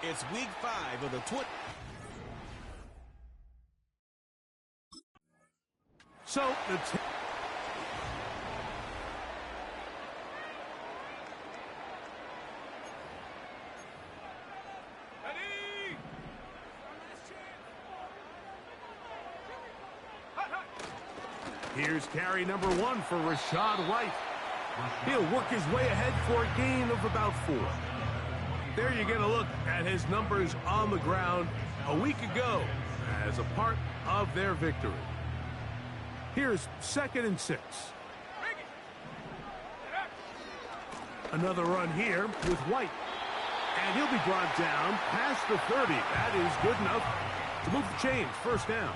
It's week 5 of the 20. So the here's carry number 1 for Rashad White. He'll work his way ahead for a gain of about 4. There you get a look at his numbers on the ground a week ago as a part of their victory. Here's 2nd and 6. Another run here with White. And he'll be brought down past the 30. That is good enough to move the chains. 1st down.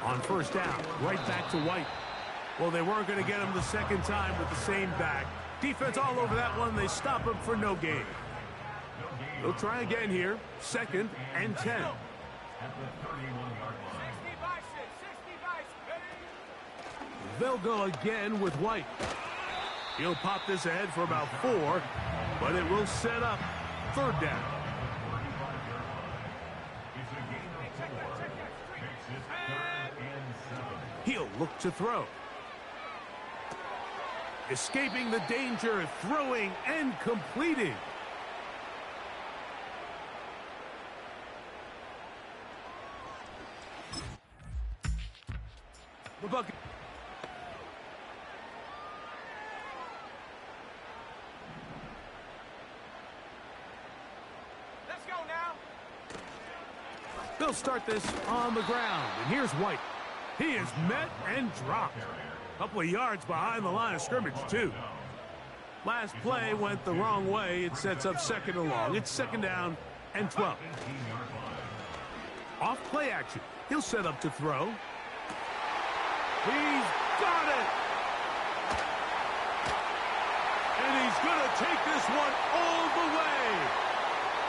On 1st down, right back to White. Well, they weren't going to get him the 2nd time with the same back. Defense all over that one. They stop him for no gain. They'll try again here. 2nd and 10. They'll go again with White. He'll pop this ahead for about 4, but it will set up 3rd down. He'll look to throw. Escaping the danger, throwing and completing. The bucket. Let's go now. They'll start this on the ground, and here's White. He is met and dropped. A couple of yards behind the line of scrimmage, too. Last play went the wrong way. It sets up 2nd and long. It's 2nd down and 12. Off play action. He'll set up to throw. He's got it! And he's going to take this one all the way.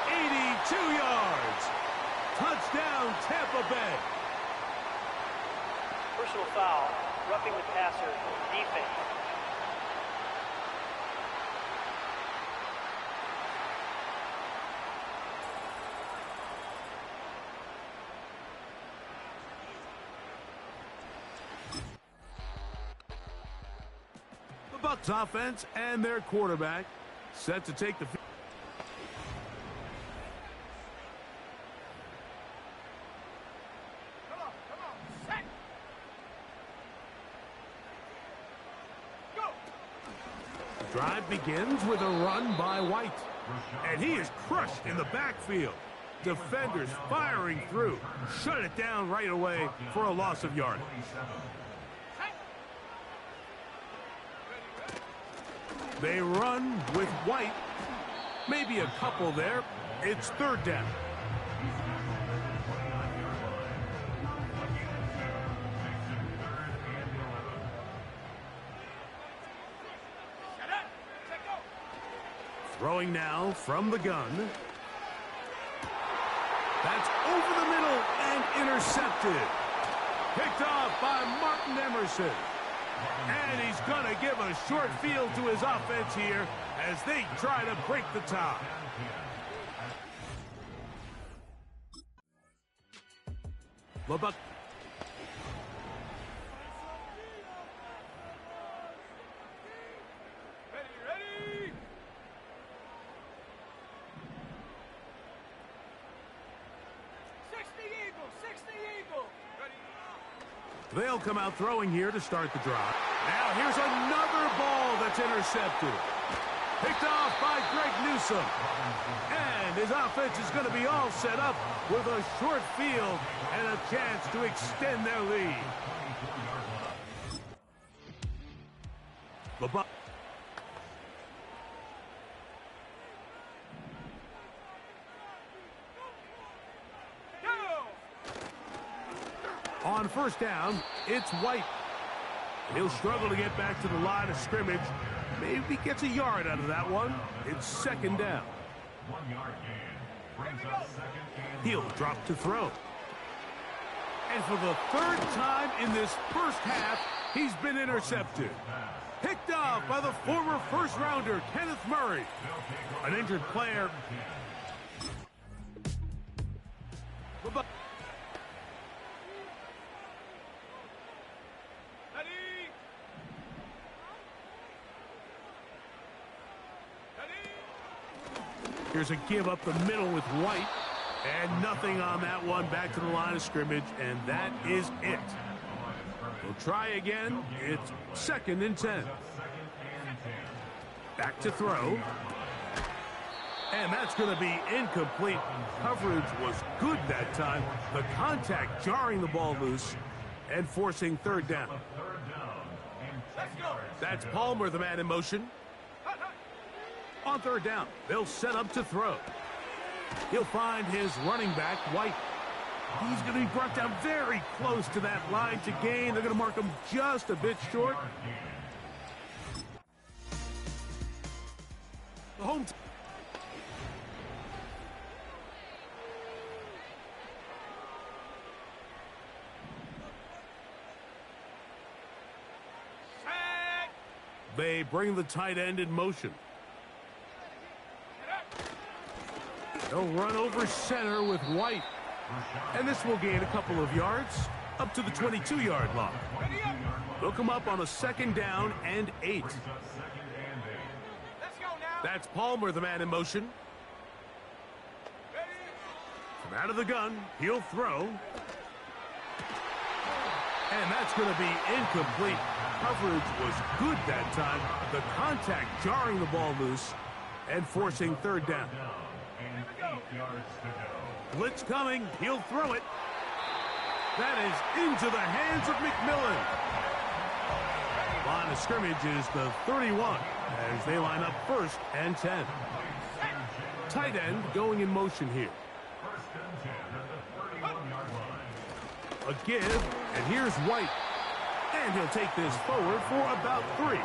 82 yards. Touchdown, Tampa Bay. Personal foul, roughing the passer, defense. The Bucs offense and their quarterback set to take the field. Drive begins with a run by White. And he is crushed in the backfield. Defenders firing through. Shut it down right away for a loss of yardage. They run with White. Maybe a couple there. It's 3rd down. Throwing now from the gun. That's over the middle and intercepted. Picked off by Martin Emerson. And he's going to give a short field to his offense here as they try to break the tie. Lubbock. Ready. They'll come out throwing here to start the drive. Now here's another ball that's intercepted. Picked off by Greg Newsome. And his offense is going to be all set up with a short field and a chance to extend their lead. LeBron. On 1st down, it's White. He'll struggle to get back to the line of scrimmage. Maybe gets a yard out of that one. It's 2nd down. 1 yard gain. Brings up 2nd and He'll drop to throw. And for the third time in this first half, he's been intercepted. Picked off by the former first-rounder, Kenneth Murray. An injured player. Here's a give up the middle with White. And nothing on that one. Back to the line of scrimmage, and that is it. We'll try again. It's 2nd and 10. Back to throw. And that's going to be incomplete. Coverage was good that time. The contact jarring the ball loose and forcing 3rd down. That's Palmer, the man in motion. On 3rd down, they'll set up to throw. He'll find his running back, White. He's going to be brought down very close to that line to gain. They're going to mark him just a bit short. The home team. They bring the tight end in motion. They'll run over center with White. And this will gain a couple of yards up to the 22-yard line. They'll come up on a 2nd down and 8. That's Palmer, the man in motion. From out of the gun, he'll throw. And that's going to be incomplete. Coverage was good that time. The contact jarring the ball loose and forcing 3rd down. Blitz coming. He'll throw it. That is into the hands of McMillan. Line of scrimmage is the 31 as they line up 1st and 10. Tight end going in motion here. A give, and here's White. And he'll take this forward for about 3.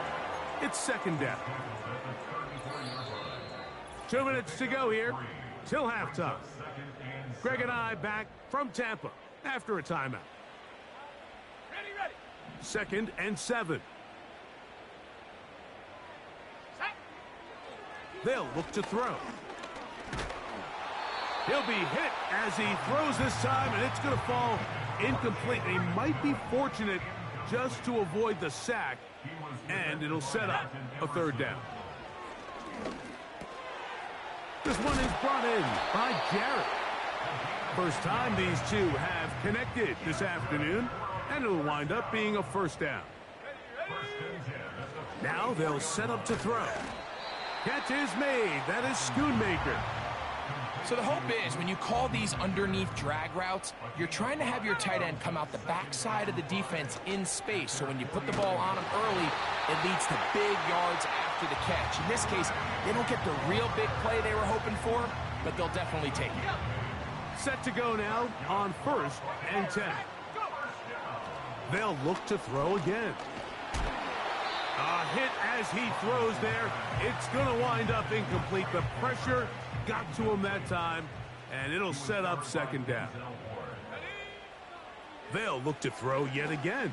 It's 2nd down. 2 minutes to go here till halftime. Greg and I back from Tampa after a timeout. Ready. 2nd and 7. They'll look to throw. He'll be hit as he throws this time, and it's going to fall incomplete. He might be fortunate just to avoid the sack, and it'll set up a 3rd down. This one is brought in by Jarrett. First time these two have connected this afternoon, and it'll wind up being a 1st down. Now they'll set up to throw. Catch is made. That is Schoonmaker. So the hope is when you call these underneath drag routes, you're trying to have your tight end come out the backside of the defense in space. So when you put the ball on him early, it leads to big yards after the catch. In this case, they don't get the real big play they were hoping for, but they'll definitely take it. Set to go now on 1st and 10. They'll look to throw again. A hit as he throws there. It's going to wind up incomplete. The pressure got to him that time, and it'll set up 2nd down. They'll look to throw yet again.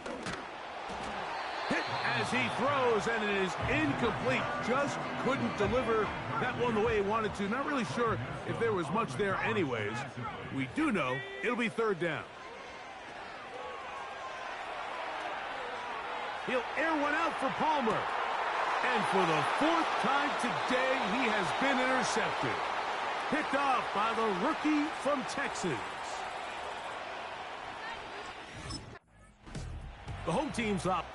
Hit as he throws, and it is incomplete. Just couldn't deliver that one the way he wanted to. Not really sure if there was much there anyways. We do know it'll be 3rd down. He'll air one out for Palmer. And for the 4th time today, he has been intercepted. Picked off by the rookie from Texas. The home team's up.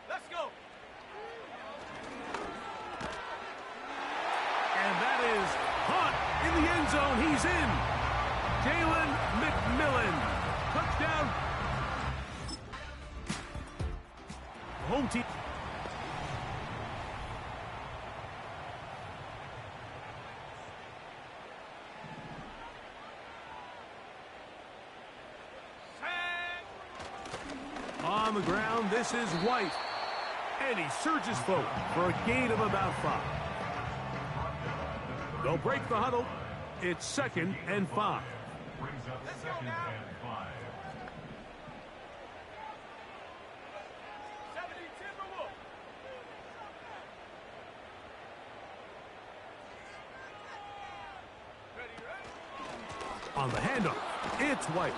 Let's go. And that is caught in the end zone. He's in. Jalen McMillan. Touchdown. Home team. On the ground, this is White. And he surges forward for a gain of about 5. They'll break the huddle. It's 2nd and 5. Let's go now. 70 Timberwolves. Ready? On the handoff, it's White.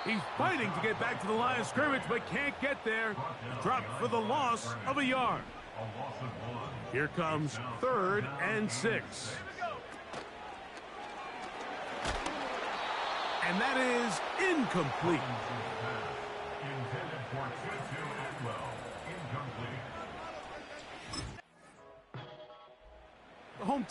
He's fighting to get back to the line of scrimmage, but can't get there. Dropped for the loss of a yard. Here comes 3rd and 6. And that is incomplete. The home.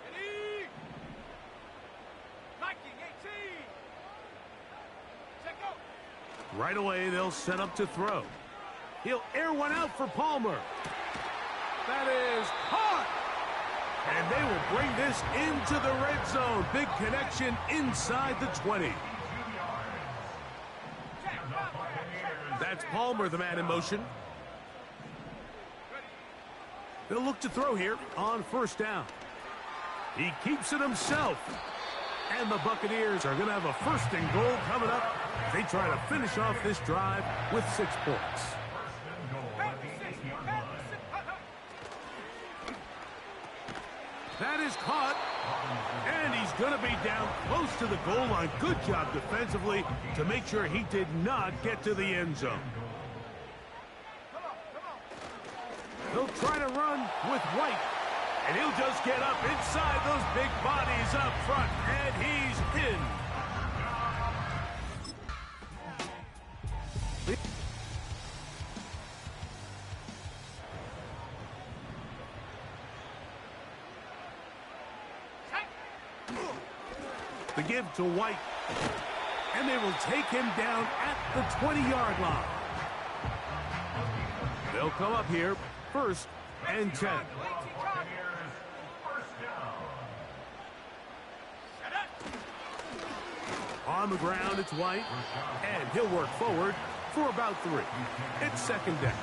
Ready? Viking 18. Check out. Right away, they'll set up to throw. He'll air one out for Palmer. That is caught. And they will bring this into the red zone. Big connection inside the 20. That's Palmer, the man in motion. They'll look to throw here on 1st down. He keeps it himself. And the Buccaneers are going to have a 1st and goal coming up as they try to finish off this drive with 6 points. That is caught. And he's going to be down close to the goal line. Good job defensively to make sure he did not get to the end zone. He'll try to run with White. And he'll just get up inside those big bodies up front. And he's in. The give to White. And they will take him down at the 20-yard line. They'll come up here 1st and 10. On the ground, it's White. And he'll work forward for about 3. It's 2nd down.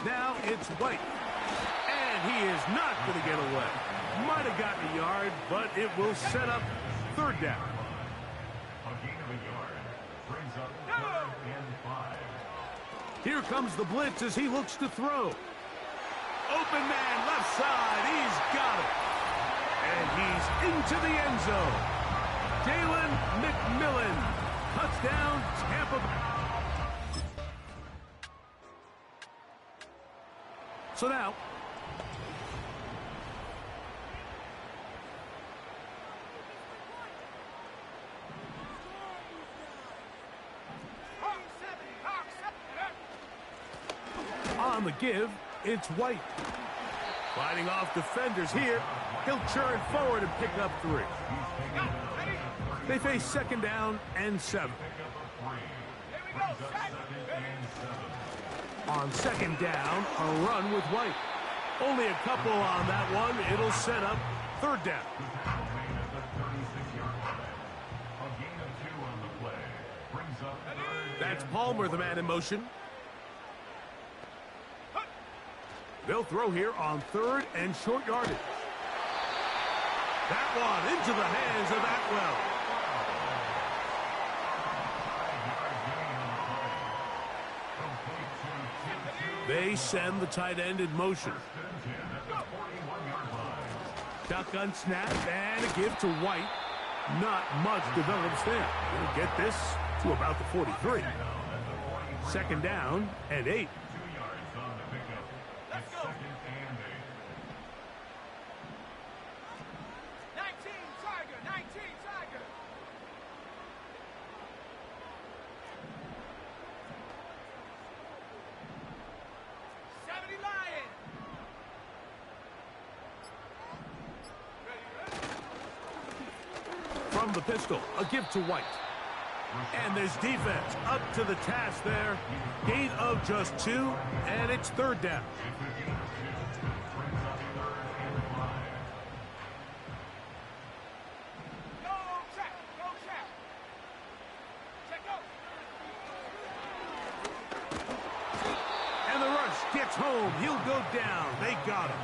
Now it's White. And he is not going to get away. Might have gotten a yard, but it will set up 3rd down. Here comes the blitz as he looks to throw. Open man left side. He's got it. And he's into the end zone. Jalen McMillan. Touchdown, Tampa Bay. So now, on the give, it's White. Fighting off defenders here. He'll churn forward and pick up 3. They face 2nd down and 7. On 2nd down, a run with White. Only a couple on that one. It'll set up 3rd down. That's Palmer, the man in motion. They'll throw here on 3rd and short yardage. That one into the hands of Atwell. They send the tight end in motion. Shotgun snap and a give to White. Not much develops there. He'll get this to about the 43. 2nd down and 8. Let's go. 19 Tiger, 19 Tiger. 70 Lion. From the pistol, a give to White. And there's defense up to the task there. Gain of just 2, and it's 3rd down. gets home. He'll go down. They got him.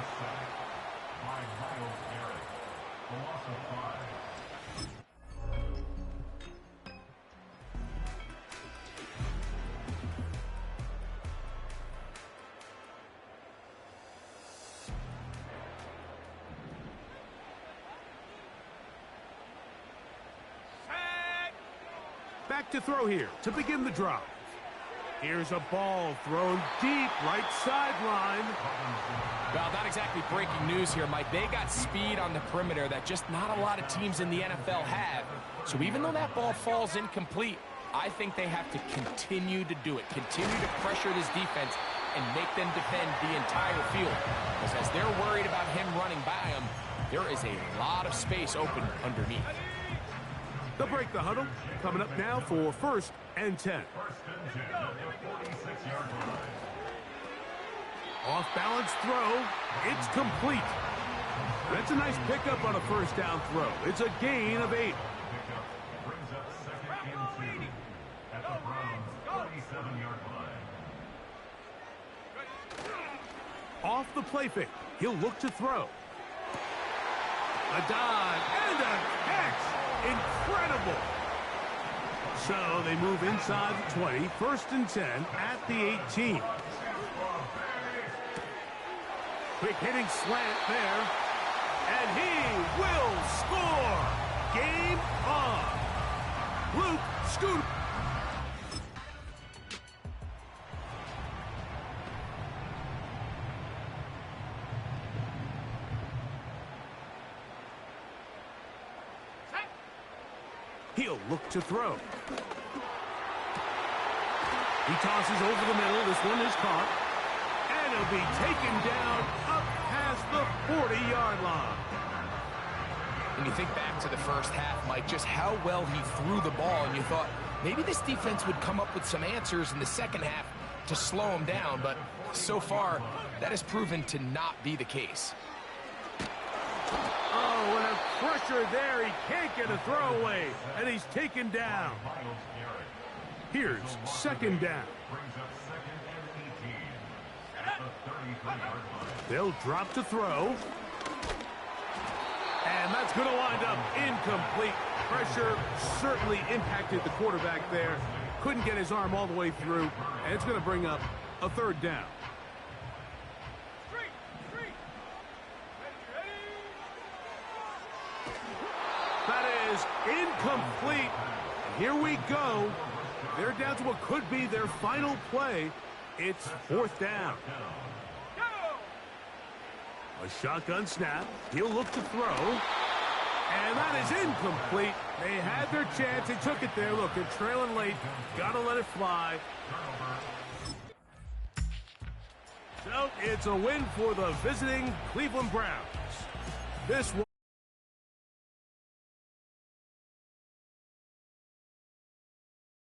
Back to throw here to begin the drive. Here's a ball thrown deep, right sideline. Well, not exactly breaking news here, Mike. They got speed on the perimeter that just not a lot of teams in the NFL have. So even though that ball falls incomplete, I think they have to continue to do it. Continue to pressure this defense and make them defend the entire field. Because as they're worried about him running by them, there is a lot of space open underneath. They'll break the huddle. Coming up now for 1st and 10. Off-balance throw. It's complete. That's a nice pickup on a first down throw. It's a gain of 8. Off the play fake. He'll look to throw. A dive and a catch. Incredible. So they move inside the 20. 1st and 10 at the 18. Quick hitting slant there. And he will score. Game on. Luke Scooter. He'll look to throw. He tosses over the middle. This one is caught. And he'll be taken down up past the 40-yard line. When you think back to the first half, Mike, just how well he threw the ball, and you thought maybe this defense would come up with some answers in the second half to slow him down, but so far, that has proven to not be the case. Oh, and a pressure there. He can't get a throwaway, and he's taken down. Here's 2nd down. They'll drop to throw. And that's going to wind up incomplete. Pressure certainly impacted the quarterback there. Couldn't get his arm all the way through, and it's going to bring up a 3rd down. That is incomplete. Here we go. They're down to what could be their final play. It's 4th down. A shotgun snap. He'll look to throw. And that is incomplete. They had their chance. They took it there. Look, they're trailing late. Got to let it fly. So it's a win for the visiting Cleveland Browns. This one.